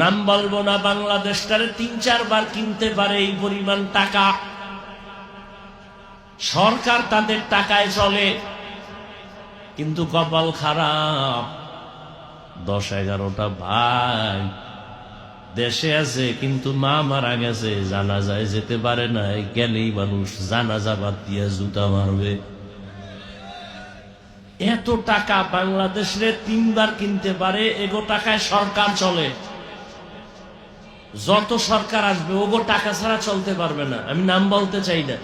নাম বলবো না, বাংলাদেশটারে ৩-৪ বার কিনতে পারে এই পরিমাণ টাকা। সরকার তাদের টাকায় চলে, কিন্তু কপাল খারাপ। ১০-১১টা ভাই দেশে আছে, কিন্তু মা মারা গেছে, জানাজায় যেতে পারে না। গেলেই মানুষ জানাজা বাদ দিয়ে জুতা মারবে। এত টাকা বাংলাদেশে ৩ বার কিনতে পারে, এগো টাকায় সরকার চলে। যত সরকার আসবে ওগো টাকা ছাড়া চলতে পারবে না। আমি নাম বলতে চাই না,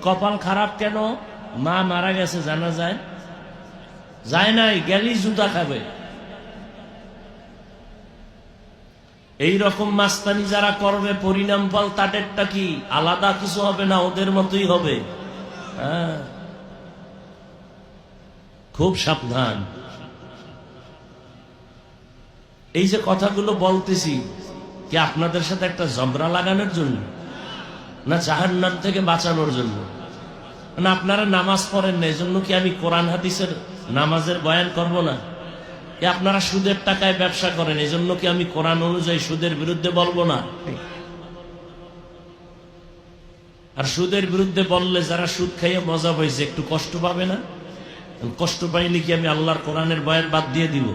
কপাল খারাপ কেন? মা মারা গেছে, জানা যায় যায় নাই, গেলেই জুতা খাবে। এই রকম মাস্তানি যারা করবে, পরিণাম ফল তাদেরটা কি আলাদা কিছু হবে না, ওদের মতোই হবে। হ্যাঁ, খুব সাবধান। এই যে কথাগুলো বলতেছি, কি আপনাদের সাথে একটা ঝগড়া লাগানোর জন্য, না জাহান্নাম থেকে বাঁচানোর জন্য? না আপনারা নামাজ পড়েন না, এই জন্য কি আমি কোরআন হাদিসের নামাজের বয়ান করব না? কি আপনারা সুদের টাকায় ব্যবসা করেন, এই জন্য কি আমি কোরআন অনুযায়ী সুদের বিরুদ্ধে বলবো না? আর সুদের বিরুদ্ধে বললে যারা সুদ খাইয়ে মজা পাইছে একটু কষ্ট পাবে না? কষ্ট পাইলে কি আমি আল্লাহর কোরআনের বয়ান বাদ দিয়ে দিব?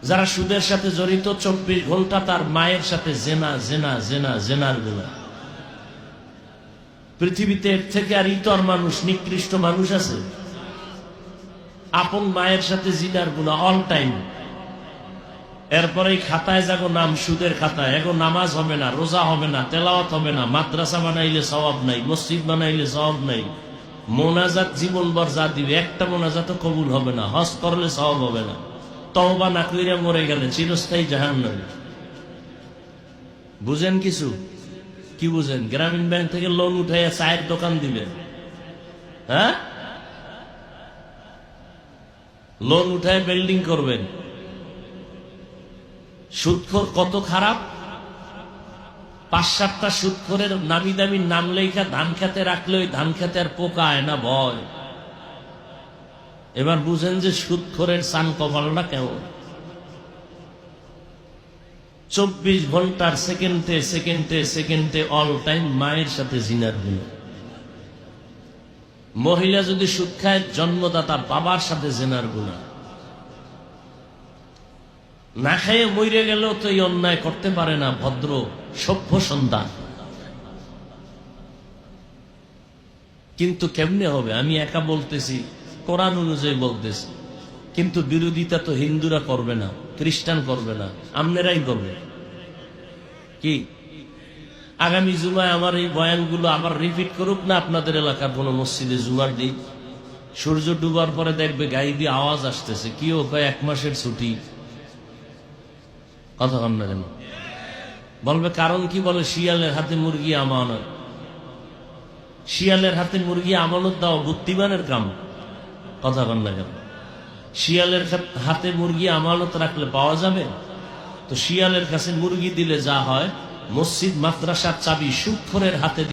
যারা সুদের সাথে জড়িত ২৪ ঘন্টা তার মায়ের সাথে জেনা জেনা জেনা জেনার গুণা। পৃথিবীতে এর থেকে আর ইতর মানুষ, নিকৃষ্ট মানুষ আছে? আপন মায়ের সাথে জিনার গুণা অল টাইম। এরপরে খাতায় যাগো নাম সুদের খাতায়, এগো নামাজ হবে না, রোজা হবে না, তেলাওয়াত হবে না, মাদ্রাসা বানাইলে সওয়াব নাই, মসজিদ বানাইলে সওয়াব নাই, মোনাজাত জীবনভর যা দিবে একটা মোনাজাত কবুল হবে না, হজ করলে সওয়াব হবে না, তওবা না কইরা মরে গেলে চিরস্থায়ী জাহান্নামে। বুঝেন কিছু? কি বুঝেন? গ্রামীণ ব্যাংক থেকে লোন উঠাইয়া চায়ের দোকান দিবেন? হ্যাঁ, লোন উঠায় বিল্ডিং করবেন। সুদখোর কত খারাপ! ৫-৭টা সুদখোরের নামি দামি নাম লেখা ধান খেতে রাখলে ওই ধান খেতে আর পোকা আয় না, ভয়। এবার বুঝেন যে সুদখোরের সান কপালটা কেমন। ২৪ ঘন্টার সেকেন্ডে সেকেন্ডে সেকেন্ডে অল টাইম মায়ের সাথে জিনার গুলো। মহিলা যদি সুদ খায়, জন্মদাতা বাবার সাথে জেনার গুণা। না খেয়ে মরে গেলেও তো এই অন্যায় করতে পারে না, ভদ্র সভ্য সন্তান। কিন্তু কেমনে হবে? আমি একা বলতেছি, কোরআন অনুযায়ী বলতেছি, কিন্তু বিরোধিতা তো হিন্দুরা করবে না, খ্রিস্টান করবে না, আপনারাই করবে। কি আগামী জুমায় আমার এই বয়ানগুলো আবার রিপিট করুক না আপনাদের এলাকার কোন মসজিদে জুমার দিন? সূর্য ডুবার পরে দেখবে গায়ে দিয়ে আওয়াজ আসতেছে, কি ও কয় ১ মাসের ছুটি। কথা কন না কেন? বলবে কারণ কি? বলে শিয়ালের হাতে মুরগি আমানত। শিয়ালের হাতে মুরগি আমানত দাও বুদ্ধিমানের কাম। কথা কন না কেন? শিয়ালের হাতে মুরগি আমানত রাখলে পাওয়া যাবে? তো শিয়ালের কাছে মুরগি দিলে যা হয়, মসজিদ মাদ্রাসার চাবি সুদখোরের হাতে